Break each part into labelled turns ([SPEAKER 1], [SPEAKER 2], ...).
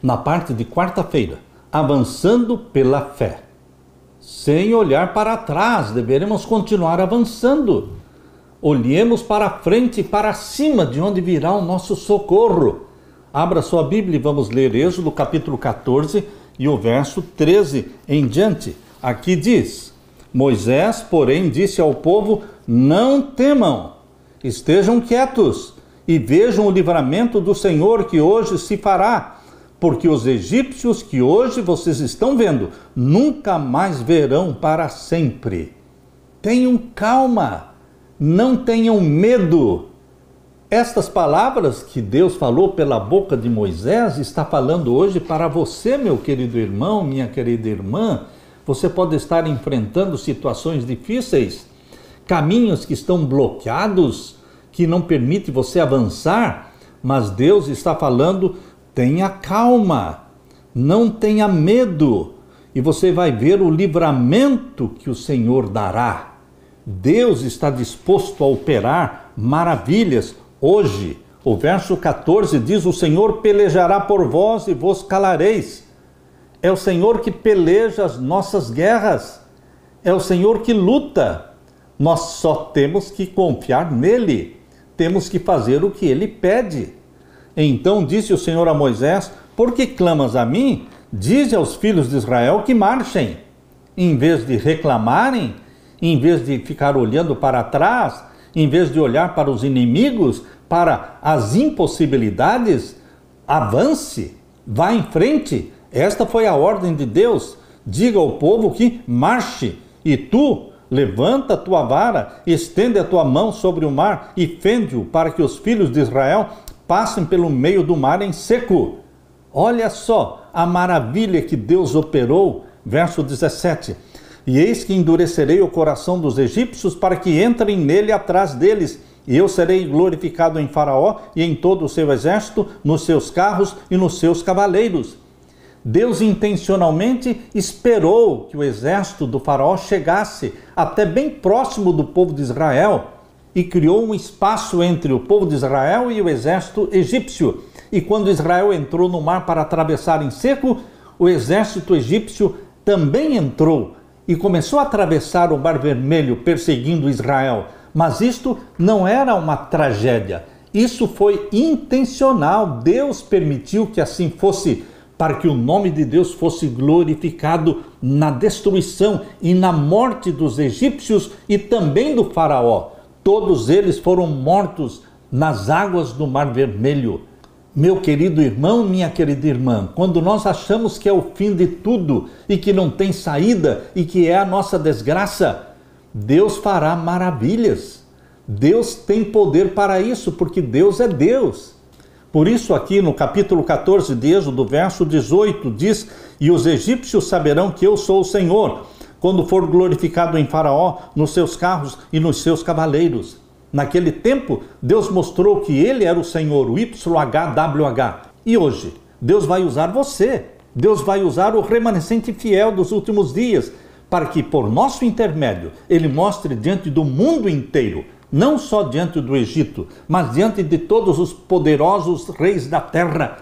[SPEAKER 1] na parte de quarta-feira, avançando pela fé. Sem olhar para trás, deveremos continuar avançando. Olhemos para frente e para cima, de onde virá o nosso socorro. Abra sua Bíblia e vamos ler Êxodo capítulo 14 e o verso 13 em diante. Aqui diz: Moisés, porém, disse ao povo: não temam, estejam quietos e vejam o livramento do Senhor que hoje se fará, porque os egípcios que hoje vocês estão vendo, nunca mais verão para sempre. Tenham calma, não tenham medo. Estas palavras que Deus falou pela boca de Moisés, está falando hoje para você, meu querido irmão, minha querida irmã. Você pode estar enfrentando situações difíceis, caminhos que estão bloqueados, que não permitem você avançar, mas Deus está falando: tenha calma, não tenha medo, e você vai ver o livramento que o Senhor dará. Deus está disposto a operar maravilhas hoje. O verso 14 diz: o Senhor pelejará por vós e vos calareis. É o Senhor que peleja as nossas guerras, é o Senhor que luta. Nós só temos que confiar nele, temos que fazer o que ele pede. Então disse o Senhor a Moisés: por que clamas a mim? Dize aos filhos de Israel que marchem. Em vez de reclamarem, em vez de ficar olhando para trás, em vez de olhar para os inimigos, para as impossibilidades, avance, vá em frente. Esta foi a ordem de Deus. Diga ao povo que marche, e tu levanta a tua vara, estende a tua mão sobre o mar e fende-o, para que os filhos de Israel passem pelo meio do mar em seco. Olha só a maravilha que Deus operou. Verso 17: e eis que endurecerei o coração dos egípcios para que entrem nele atrás deles, e eu serei glorificado em Faraó e em todo o seu exército, nos seus carros e nos seus cavaleiros. Deus intencionalmente esperou que o exército do Faraó chegasse até bem próximo do povo de Israel e criou um espaço entre o povo de Israel e o exército egípcio. E quando Israel entrou no mar para atravessar em seco, o exército egípcio também entrou e começou a atravessar o Mar Vermelho perseguindo Israel. Mas isto não era uma tragédia, isso foi intencional. Deus permitiu que assim fosse, para que o nome de Deus fosse glorificado na destruição e na morte dos egípcios e também do Faraó. Todos eles foram mortos nas águas do Mar Vermelho. Meu querido irmão, minha querida irmã, quando nós achamos que é o fim de tudo e que não tem saída e que é a nossa desgraça, Deus fará maravilhas. Deus tem poder para isso, porque Deus é Deus. Por isso aqui no capítulo 14 de Êxodo, verso 18, diz: e os egípcios saberão que eu sou o Senhor, quando for glorificado em Faraó, nos seus carros e nos seus cavaleiros. Naquele tempo, Deus mostrou que ele era o Senhor, o YHWH. E hoje, Deus vai usar você, Deus vai usar o remanescente fiel dos últimos dias, para que por nosso intermédio, ele mostre diante do mundo inteiro, não só diante do Egito, mas diante de todos os poderosos reis da terra,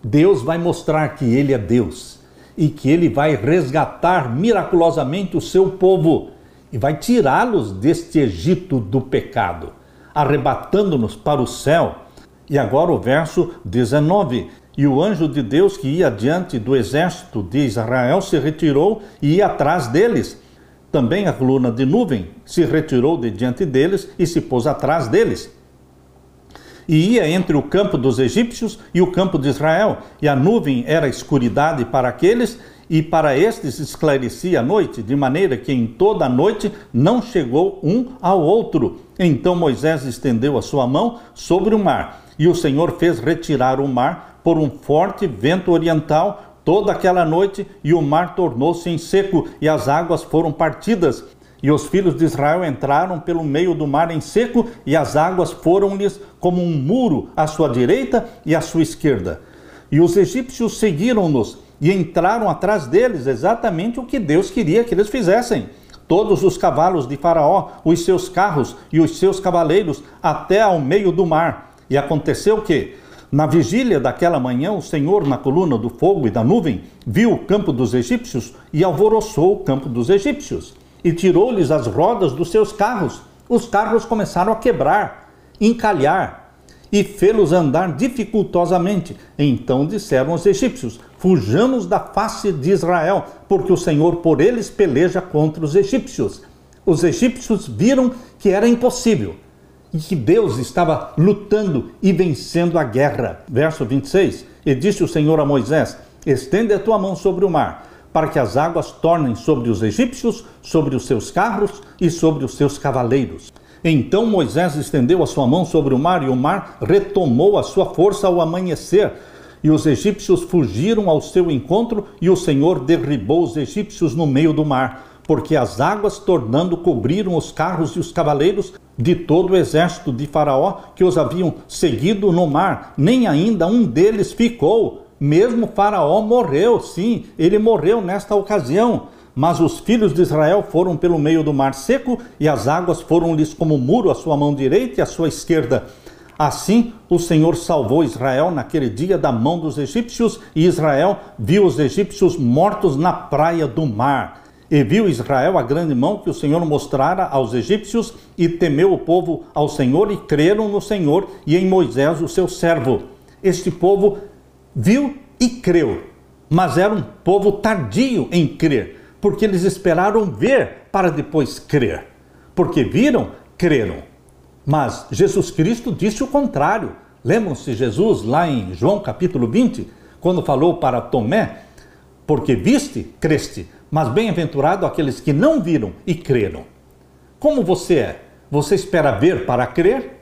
[SPEAKER 1] Deus vai mostrar que ele é Deus e que ele vai resgatar miraculosamente o seu povo e vai tirá-los deste Egito do pecado, arrebatando-nos para o céu. E agora o verso 19: e o anjo de Deus que ia diante do exército de Israel se retirou e ia atrás deles. Também a coluna de nuvem se retirou de diante deles e se pôs atrás deles. E ia entre o campo dos egípcios e o campo de Israel, e a nuvem era escuridade para aqueles, e para estes esclarecia a noite, de maneira que em toda a noite não chegou um ao outro. Então Moisés estendeu a sua mão sobre o mar, e o Senhor fez retirar o mar por um forte vento oriental toda aquela noite, e o mar tornou-se em seco, e as águas foram partidas. E os filhos de Israel entraram pelo meio do mar em seco, e as águas foram-lhes como um muro à sua direita e à sua esquerda. E os egípcios seguiram-nos, e entraram atrás deles, exatamente o que Deus queria que eles fizessem. Todos os cavalos de Faraó, os seus carros e os seus cavaleiros, até ao meio do mar. E aconteceu que, Na vigília daquela manhã, o Senhor, na coluna do fogo e da nuvem, viu o campo dos egípcios e alvoroçou o campo dos egípcios, e tirou-lhes as rodas dos seus carros. Os carros começaram a quebrar, encalhar, e fê-los andar dificultosamente. Então disseram os egípcios: fujamos da face de Israel, porque o Senhor por eles peleja contra os egípcios. Os egípcios viram que era impossível, e que Deus estava lutando e vencendo a guerra. Verso 26, e disse o Senhor a Moisés: estende a tua mão sobre o mar, para que as águas tornem sobre os egípcios, sobre os seus carros e sobre os seus cavaleiros. Então Moisés estendeu a sua mão sobre o mar, e o mar retomou a sua força ao amanhecer. E os egípcios fugiram ao seu encontro, e o Senhor derribou os egípcios no meio do mar, porque as águas, tornando, cobriram os carros e os cavaleiros de todo o exército de Faraó que os haviam seguido no mar. Nem ainda um deles ficou. Mesmo Faraó morreu, sim, ele morreu nesta ocasião. Mas os filhos de Israel foram pelo meio do mar seco, e as águas foram-lhes como muro à sua mão direita e à sua esquerda. Assim o Senhor salvou Israel naquele dia da mão dos egípcios, e Israel viu os egípcios mortos na praia do mar. E viu Israel a grande mão que o Senhor mostrara aos egípcios, e temeu o povo ao Senhor, e creram no Senhor e em Moisés, o seu servo. Este povo viu e creu, mas era um povo tardio em crer, porque eles esperaram ver para depois crer. Porque viram, creram. Mas Jesus Cristo disse o contrário. Lembram-se Jesus lá em João capítulo 20, quando falou para Tomé: porque viste, creste, mas bem-aventurado aqueles que não viram e creram. Como você é? Você espera ver para crer,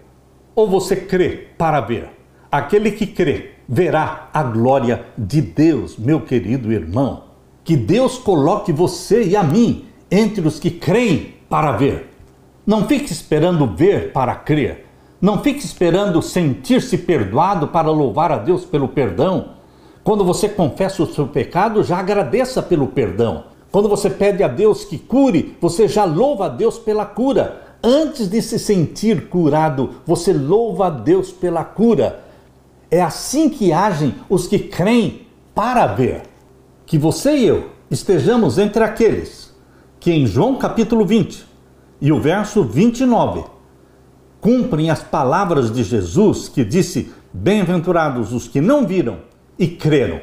[SPEAKER 1] ou você crê para ver? Aquele que crê verá a glória de Deus, meu querido irmão. Que Deus coloque você e a mim entre os que creem para ver. Não fique esperando ver para crer. Não fique esperando sentir-se perdoado para louvar a Deus pelo perdão. Quando você confessa o seu pecado, já agradeça pelo perdão. Quando você pede a Deus que cure, você já louva a Deus pela cura. Antes de se sentir curado, você louva a Deus pela cura. É assim que agem os que creem para ver. Que você e eu estejamos entre aqueles que em João capítulo 20 e o verso 29 cumprem as palavras de Jesus, que disse: bem-aventurados os que não viram e creram,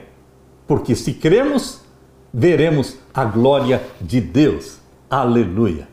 [SPEAKER 1] porque se cremos, veremos a glória de Deus. Aleluia!